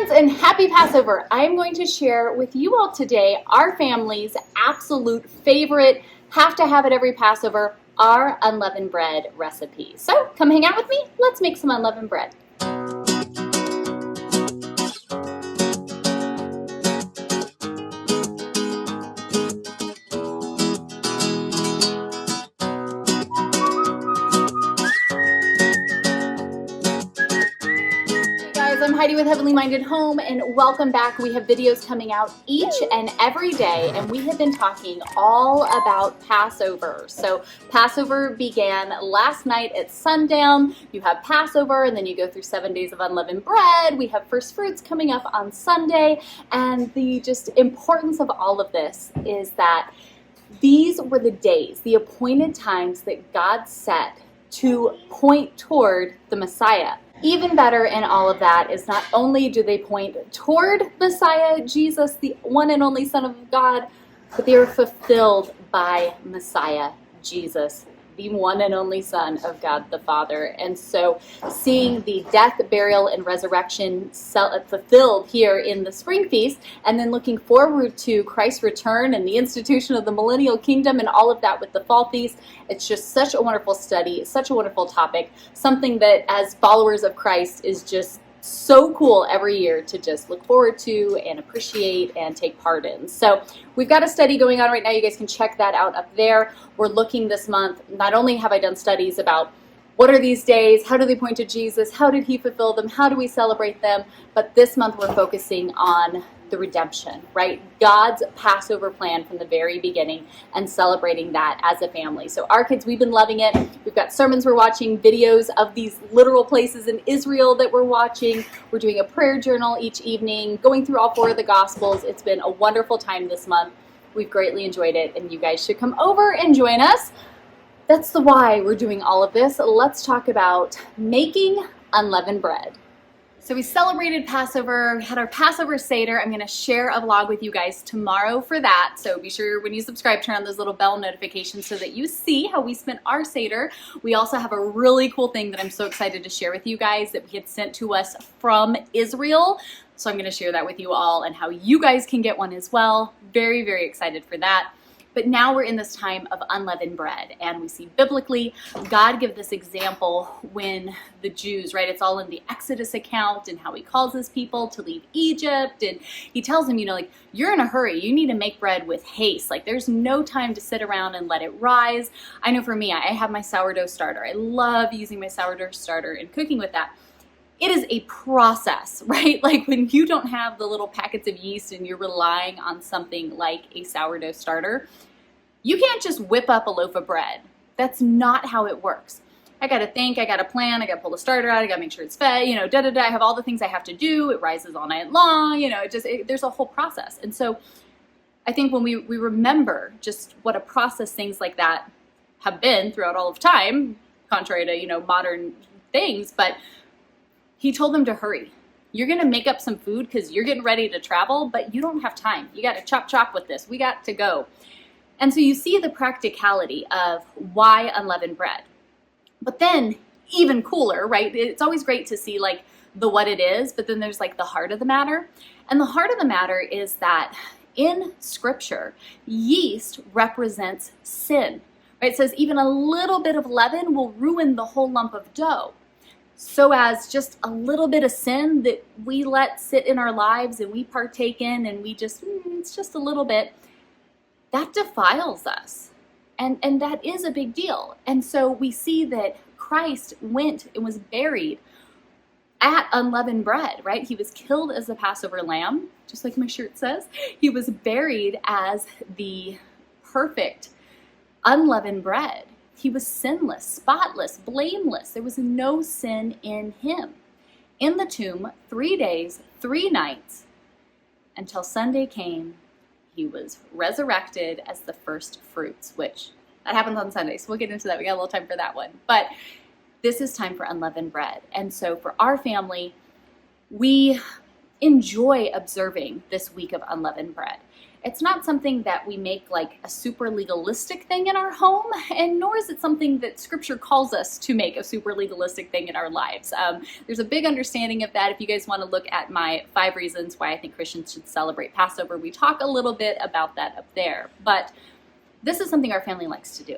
kids, and happy Passover. I'm going to share with you all today our family's absolute favorite, have to have it every Passover, our unleavened bread recipe. So come hang out with me. Let's make some unleavened bread. I'm Heidi with Heavenly Minded Home, and welcome back. We have videos coming out each and every day, and we have been talking all about Passover. So Passover began last night at sundown. You have Passover, and then you go through 7 days of unleavened bread. We have first fruits coming up on Sunday, and the just importance of all of this is that these were the days, the appointed times that God set to point toward the Messiah. Even better in all of that is not only do they point toward Messiah, Jesus, the one and only Son of God, but they are fulfilled by Messiah, Jesus, the one and only Son of God the Father. And so seeing the death, burial, and resurrection fulfilled here in the spring feast, and then looking forward to Christ's return and the institution of the millennial kingdom and all of that with the fall feast, it's just such a wonderful study, such a wonderful topic, something that as followers of Christ is just so cool every year to just look forward to and appreciate and take part in. So we've got a study going on right now. You guys can check that out up there. We're looking this month, not only have I done studies about what are these days, how do they point to Jesus, how did he fulfill them, how do we celebrate them, but this month we're focusing on the redemption, right? God's Passover plan from the very beginning and celebrating that as a family. So our kids, we've been loving it. We've got sermons we're watching, videos of these literal places in Israel that we're watching. We're doing a prayer journal each evening, going through all 4 of the Gospels. It's been a wonderful time this month. We've greatly enjoyed it, and you guys should come over and join us. That's the why we're doing all of this. Let's talk about making unleavened bread. So we celebrated Passover, had our Passover Seder. I'm going to share a vlog with you guys tomorrow for that. So be sure when you subscribe, turn on those little bell notifications so that you see how we spent our Seder. We also have a really cool thing that I'm so excited to share with you guys that we had sent to us from Israel. So I'm going to share that with you all and how you guys can get one as well. Very, very excited for that. But now we're in this time of unleavened bread, and we see biblically God give this example when the Jews, right, it's all in the Exodus account and how he calls his people to leave Egypt, and he tells them, like, you're in a hurry, you need to make bread with haste, like there's no time to sit around and let it rise. I know for me, I have my sourdough starter. I love using my sourdough starter and cooking with that. It is a process, right? Like when you don't have the little packets of yeast and you're relying on something like a sourdough starter, you can't just whip up a loaf of bread. That's not how it works. I gotta think, I gotta plan, I gotta pull the starter out, I gotta make sure it's fed, I have all the things I have to do. It rises all night long, there's a whole process. And so I think when we remember just what a process things like that have been throughout all of time, contrary to, modern things, but he told them to hurry. You're going to make up some food because you're getting ready to travel, but you don't have time. You got to chop with this. We got to go. And so you see the practicality of why unleavened bread. But then even cooler, right? It's always great to see like the what it is, but then there's like the heart of the matter. And the heart of the matter is that in Scripture, yeast represents sin. Right? It says even a little bit of leaven will ruin the whole lump of dough. So as just a little bit of sin that we let sit in our lives and we partake in and we just, it's just a little bit, that defiles us. And that is a big deal. And so we see that Christ went and was buried at unleavened bread, right? He was killed as the Passover lamb, just like my shirt says. He was buried as the perfect unleavened bread. He was sinless, spotless, blameless. There was no sin in him. In the tomb, 3 days, 3 nights, until Sunday came, he was resurrected as the first fruits, which that happens on Sunday. So we'll get into that. We got a little time for that one. But this is time for unleavened bread. And so for our family, we enjoy observing this week of unleavened bread. It's not something that we make like a super legalistic thing in our home, and nor is it something that Scripture calls us to make a super legalistic thing in our lives. There's a big understanding of that. If you guys want to look at my 5 reasons why I think Christians should celebrate Passover, we talk a little bit about that up there. But this is something our family likes to do.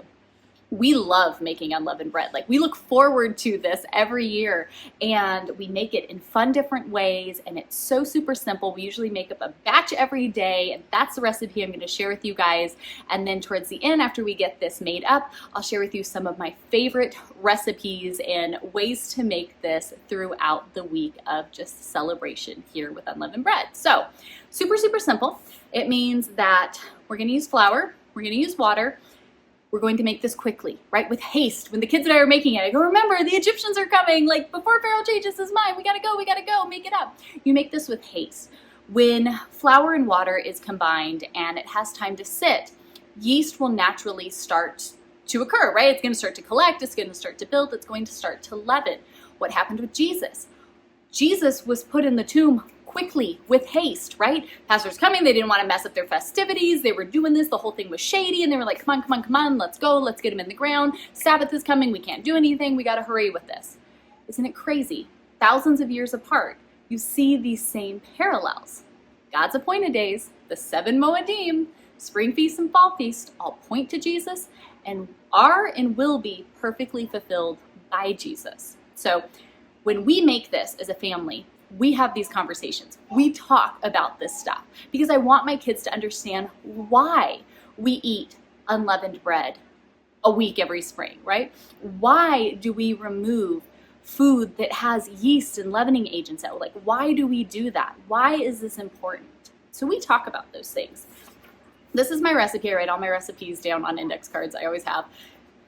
We love making unleavened bread. Like, we look forward to this every year, and we make it in fun, different ways, and it's so super simple. We usually make up a batch every day, and that's the recipe I'm going to share with you guys. And then towards the end, after we get this made up, I'll share with you some of my favorite recipes and ways to make this throughout the week of just celebration here with unleavened bread. So, super, super simple. It means that we're going to use flour, we're going to use water. We're going to make this quickly, right? With haste. When the kids and I are making it, I go, remember, the Egyptians are coming. Like, before Pharaoh changes his mind, we gotta go, make it up. You make this with haste. When flour and water is combined and it has time to sit, yeast will naturally start to occur, right? It's gonna start to collect, it's gonna start to build, it's going to start to leaven. What happened with Jesus? Jesus was put in the tomb quickly, with haste, right? Passover's coming, they didn't want to mess up their festivities, they were doing this, the whole thing was shady, and they were like, come on, let's go, let's get him in the ground, Sabbath is coming, we can't do anything, we gotta hurry with this. Isn't it crazy? Thousands of years apart, you see these same parallels. God's appointed days, the 7 Moedim, spring feast and fall feast, all point to Jesus, and are and will be perfectly fulfilled by Jesus. So when we make this as a family, we have these conversations. We talk about this stuff because I want my kids to understand why we eat unleavened bread a week every spring, right? Why do we remove food that has yeast and leavening agents out? Like, why do we do that? Why is this important? So we talk about those things. This is my recipe. I write all my recipes down on index cards. I always have.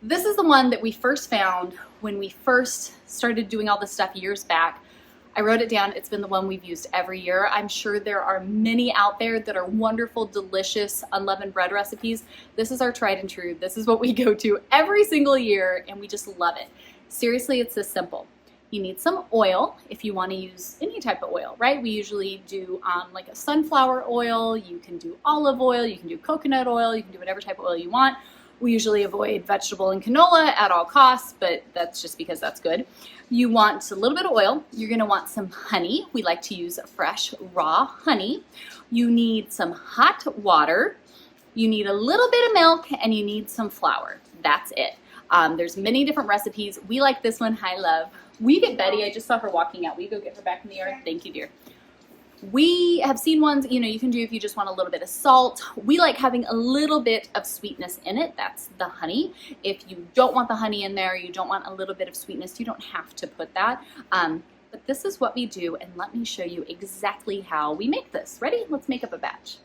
This is the one that we first found when we first started doing all this stuff years back. I wrote it down. It's been the one we've used every year. I'm sure there are many out there that are wonderful, delicious unleavened bread recipes. This is our tried and true. This is what we go to every single year, and we just love it. Seriously, it's this simple. You need some oil if you want to use any type of oil, right? We usually do like a sunflower oil. You can do olive oil. You can do coconut oil. You can do whatever type of oil you want. We usually avoid vegetable and canola at all costs, but that's just because that's good. You want a little bit of oil. You're gonna want some honey. We like to use fresh, raw honey. You need some hot water. You need a little bit of milk, and you need some flour. That's it. There's many different recipes. We like this one, High Love. Will you get Betty? I just saw her walking out. Will you go get her back in the yard? Thank you, dear. We have seen ones, you can do if you just want a little bit of salt. We like having a little bit of sweetness in it. That's the honey. If you don't want the honey in there, you don't want a little bit of sweetness, you don't have to put that. But this is what we do, and let me show you exactly how we make this. Ready? Let's make up a batch.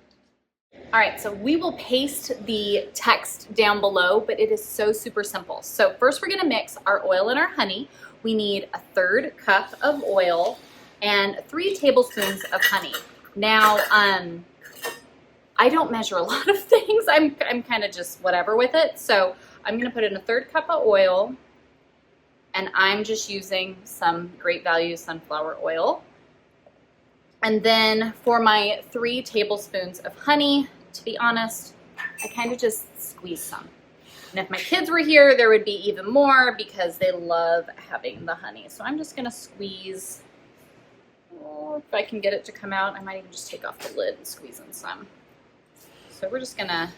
All right, so we will paste the text down below, but it is so super simple. So first we're gonna mix our oil and our honey. We need a 1/3 cup of oil and 3 tablespoons of honey. Now, I don't measure a lot of things. I'm kind of just whatever with it. So I'm gonna put in a 1/3 cup of oil, and I'm just using some Great Value sunflower oil. And then for my 3 tablespoons of honey, to be honest, I kind of just squeeze some. And if my kids were here, there would be even more because they love having the honey. So I'm just gonna squeeze. Oh, if I can get it to come out, I might even just take off the lid and squeeze in some. So we're just gonna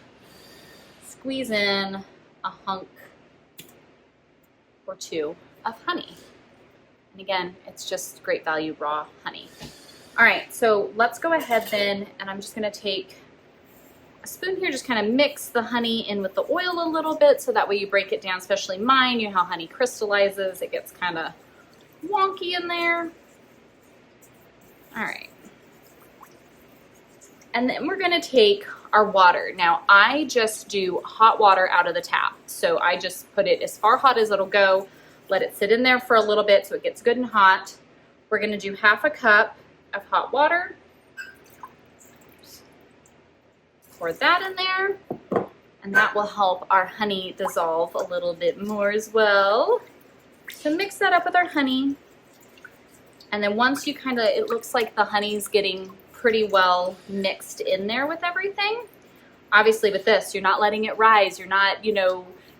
squeeze in a hunk or 2 of honey. And again, it's just Great Value raw honey. All right, so let's go ahead then, and I'm just gonna take a spoon here, just kind of mix the honey in with the oil a little bit so that way you break it down, especially mine. You know how honey crystallizes, it gets kind of wonky in there. All right. And then we're gonna take our water. Now, I just do hot water out of the tap. So I just put it as far hot as it'll go, let it sit in there for a little bit so it gets good and hot. We're gonna do 1/2 cup of hot water. Pour that in there, and that will help our honey dissolve a little bit more as well. So mix that up with our honey. And then once you it looks like the honey's getting pretty well mixed in there with everything. Obviously with this, you're not letting it rise. You're not,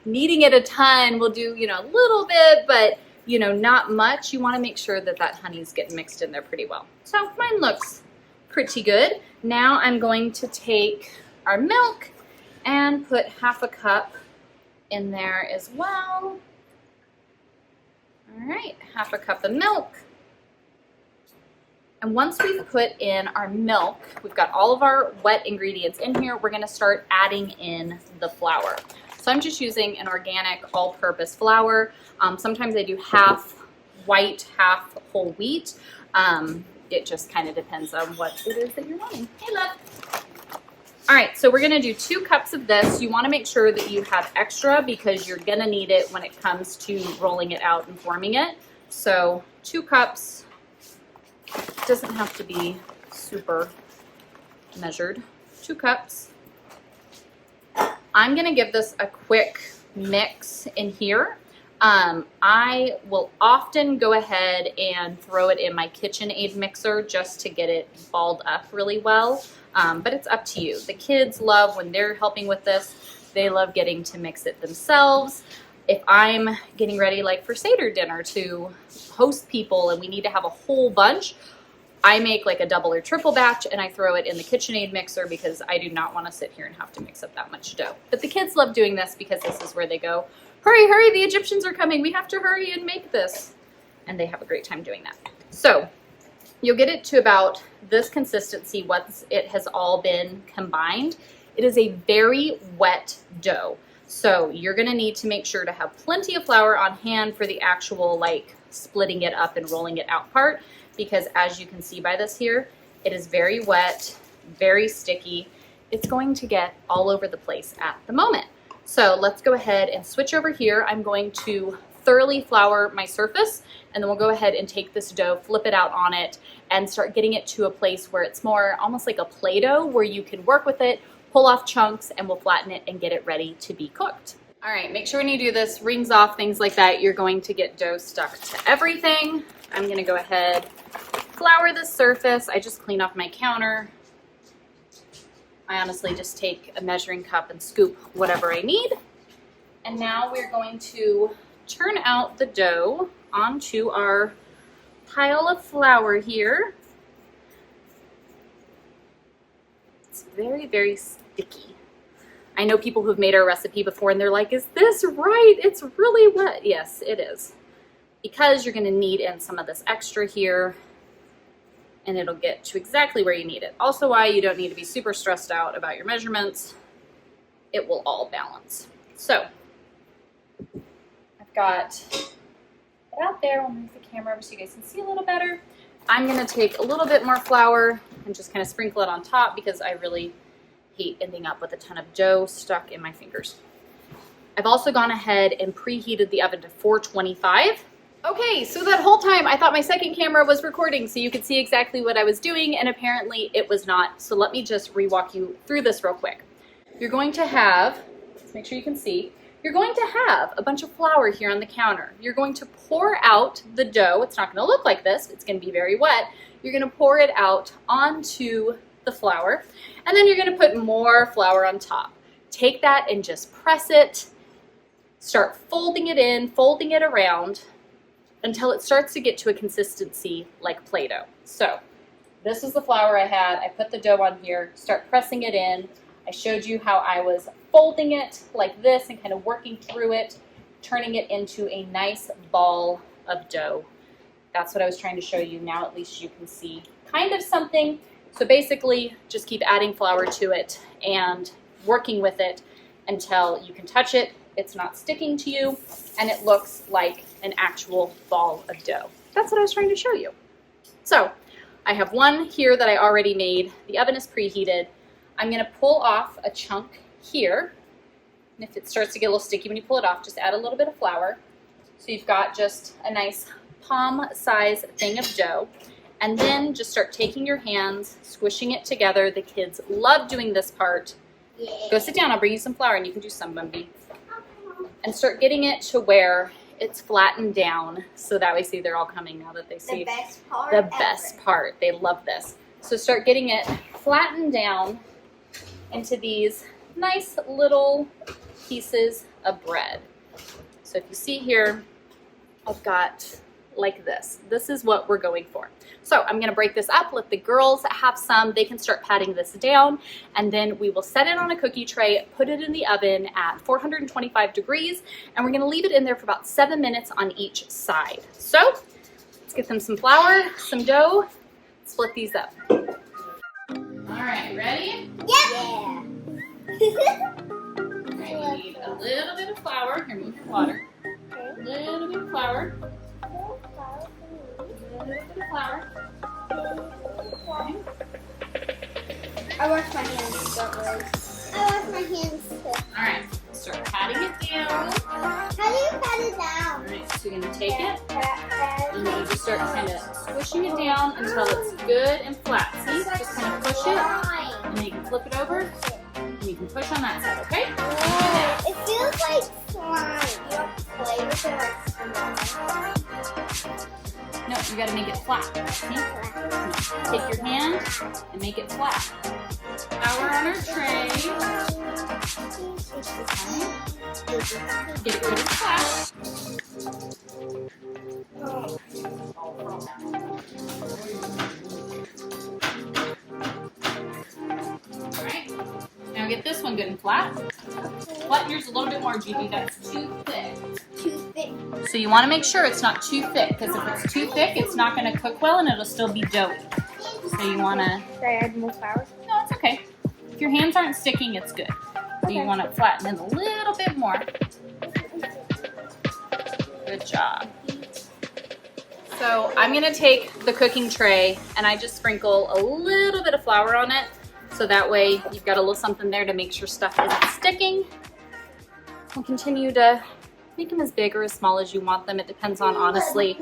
kneading it a ton. We'll do, a little bit, but, not much. You want to make sure that that honey's getting mixed in there pretty well. So mine looks pretty good. Now I'm going to take our milk and put half a cup in there as well. All right, half a cup of milk. And once we've put in our milk, we've got all of our wet ingredients in here, we're gonna start adding in the flour. So I'm just using an organic all-purpose flour. Sometimes I do half white, half whole wheat. It just kind of depends on what it is that you're wanting. Hey, love. All right, so we're gonna do 2 cups of this. You wanna make sure that you have extra because you're gonna need it when it comes to rolling it out and forming it. So 2 cups. Doesn't have to be super measured. 2 cups. I'm gonna give this a quick mix in here. I will often go ahead and throw it in my KitchenAid mixer just to get it balled up really well, but it's up to you. The kids love when they're helping with this, they love getting to mix it themselves. If I'm getting ready like for Seder dinner to host people and we need to have a whole bunch, I make like a double or triple batch and I throw it in the KitchenAid mixer because I do not want to sit here and have to mix up that much dough. But the kids love doing this because this is where they go, hurry, hurry, the Egyptians are coming. We have to hurry and make this. And they have a great time doing that. So you'll get it to about this consistency once it has all been combined. It is a very wet dough. So you're gonna need to make sure to have plenty of flour on hand for the actual like splitting it up and rolling it out part, because as you can see by this here, it is very wet, very sticky. It's going to get all over the place at the moment. So let's go ahead and switch over here. I'm going to thoroughly flour my surface, and then we'll go ahead and take this dough, flip it out on it, and start getting it to a place where it's more almost like a Play-Doh where you can work with it, pull off chunks, and we'll flatten it and get it ready to be cooked. All right, make sure when you do this, rings off, things like that, you're going to get dough stuck to everything. I'm gonna go ahead, flour the surface. I just clean off my counter. I honestly just take a measuring cup and scoop whatever I need. And now we're going to turn out the dough onto our pile of flour here. It's very, very sticky. I know people who've made our recipe before and they're like, is this right? It's really wet. Yes, it is. Because you're gonna knead in some of this extra here and it'll get to exactly where you need it. Also why you don't need to be super stressed out about your measurements. It will all balance. So I've got it out there. I'll move the camera over so you guys can see a little better. I'm gonna take a little bit more flour and just kind of sprinkle it on top because I really hate ending up with a ton of dough stuck in my fingers. I've also gone ahead and preheated the oven to 425. Okay, so that whole time I thought my second camera was recording so you could see exactly what I was doing, and apparently it was not. So let me just re-walk you through this real quick. You're going to have, let's make sure you can see, you're going to have a bunch of flour here on the counter. You're going to pour out the dough. It's not going to look like this. It's going to be very wet. You're going to pour it out onto the flour, and then you're going to put more flour on top. Take that and just press it. Start folding it in, folding it around until it starts to get to a consistency like Play-Doh. So this is the flour I had. I put the dough on here, start pressing it in. I showed you how I was folding it like this and kind of working through it, turning it into a nice ball of dough. That's what I was trying to show you. Now at least you can see kind of something. So basically just keep adding flour to it and working with it until you can touch it, it's not sticking to you, and it looks like an actual ball of dough. That's what I was trying to show you. So I have one here that I already made. The oven is preheated. I'm gonna pull off a chunk here. And if it starts to get a little sticky when you pull it off, just add a little bit of flour. So you've got just a nice palm size thing of dough. And then just start taking your hands, squishing it together. The kids love doing this part. Yeah. Go sit down, I'll bring you some flour and you can do some, Bumby. And start getting it to where it's flattened down so that way see they're all coming now that they see the best part. The best part. They love this. So start getting it flattened down into these nice little pieces of bread. So if you see here, I've got like this. This is what we're going for. So I'm gonna break this up, let the girls have some. They can start patting this down, and then we will set it on a cookie tray, put it in the oven at 425 degrees, and we're gonna leave it in there for about 7 minutes on each side. So let's get them some flour, some dough, split these up. All right, ready? Yeah. Okay, you need a little bit of flour. Here, move your water. A little bit of flour. A little bit of flour. Okay. I wash my hands, don't worry. I wash my hands too. All right, start patting it down. How do you pat it All down? right, so you're gonna take it, and then you just start kind of squishing it down until it's good and flat. See, just kind of push it, and then you can flip it over, and you can push on that side, okay? It feels like slime. You don't play with it like slime. No, you gotta make it flat. See? Take your hand and make it flat. Flour on our tray. Get it good and flat. Alright, now get this one good and flat. Flatten yours a little bit more, Judy. That's too thick. Too thick. So you want to make sure it's not too thick, because if it's too thick, it's not going to cook well and it'll still be doughy. So you want to... Should I add more flour? No, it's okay. If your hands aren't sticking, it's good. So you want to flatten it a little bit more. Good job. So I'm going to take the cooking tray and I just sprinkle a little bit of flour on it. So that way you've got a little something there to make sure stuff isn't sticking. We'll continue to make them as big or as small as you want them. It depends on, honestly,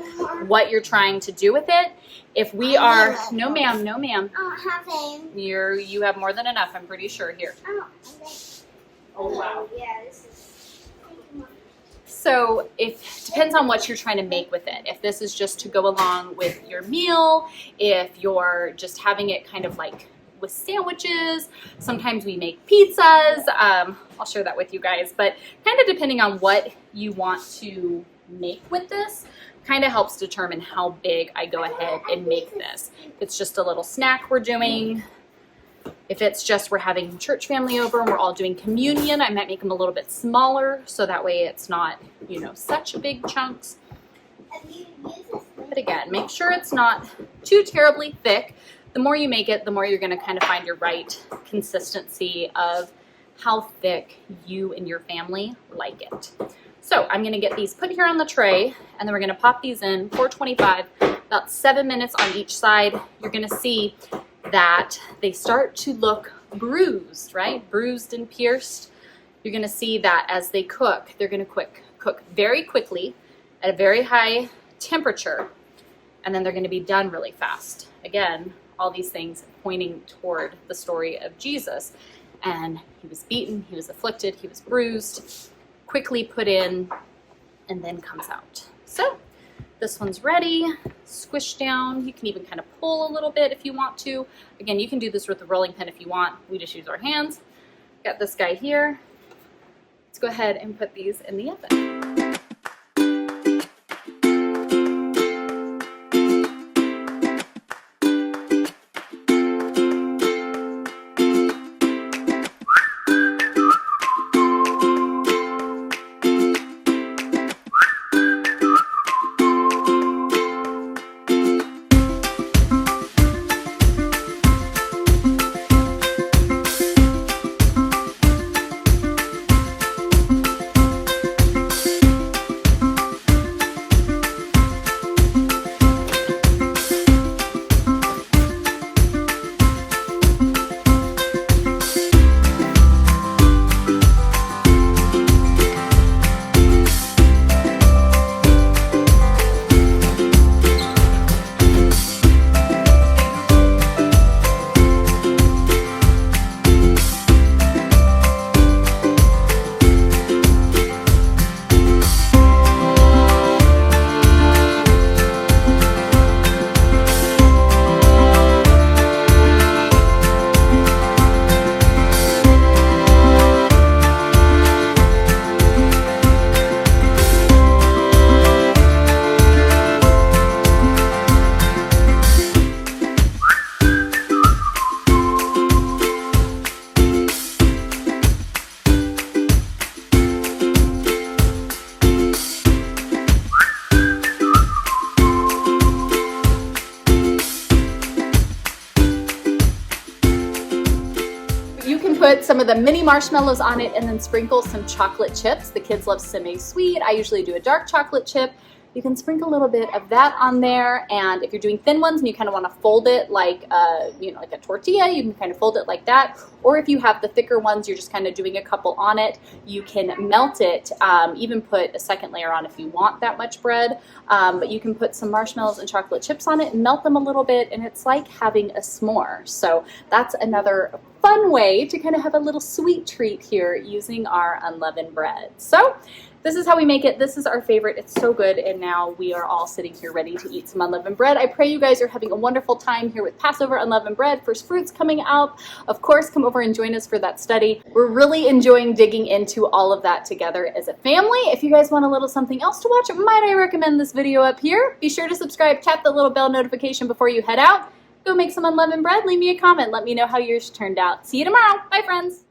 what you're trying to do with it. If we are, no ma'am, no ma'am. I don't have any. You have more than enough, I'm pretty sure here. Oh wow. Yeah, this is. So it depends on what you're trying to make with it. If this is just to go along with your meal, if you're just having it kind of like with sandwiches, sometimes we make pizzas. I'll share that with you guys, but kind of depending on what you want to make with this, kind of helps determine how big I go ahead and make this. If it's just a little snack we're doing, if it's just we're having church family over and we're all doing communion, I might make them a little bit smaller so that way it's not, you know, such big chunks. But again, make sure it's not too terribly thick. The more you make it, the more you're going to kind of find your right consistency of how thick you and your family like it. So I'm going to get these put here on the tray, and then we're going to pop these in 425, about 7 minutes on each side. You're going to see that they start to look bruised, right? Bruised and pierced. You're going to see that as they cook, they're going to cook very quickly at a very high temperature, and then they're going to be done really fast. Again, all these things pointing toward the story of Jesus. And he was beaten, he was afflicted, he was bruised, quickly put in, and then comes out. So this one's ready, squish down. You can even kind of pull a little bit if you want to. Again, you can do this with a rolling pin if you want. We just use our hands. Got this guy here. Let's go ahead and put these in the oven. put some of the mini marshmallows on it and then sprinkle some chocolate chips. The kids love semi-sweet. I usually do a dark chocolate chip. You can sprinkle a little bit of that on there, and if you're doing thin ones and you kind of want to fold it like like a tortilla, you can kind of fold it like that. Or if you have the thicker ones, you're just kind of doing a couple on it, you can melt it, even put a second layer on if you want that much bread. But you can put some marshmallows and chocolate chips on it and melt them a little bit, and it's like having a s'more. So that's another fun way to kind of have a little sweet treat here using our unleavened bread. So this is how we make it. This is our favorite. It's so good. And now we are all sitting here ready to eat some unleavened bread. I pray you guys are having a wonderful time here with Passover unleavened bread. First fruits coming out. Of course, come over and join us for that study. We're really enjoying digging into all of that together as a family. If you guys want a little something else to watch, might I recommend this video up here? Be sure to subscribe, tap the little bell notification before you head out. Go make some unleavened bread. Leave me a comment. Let me know how yours turned out. See you tomorrow. Bye, friends.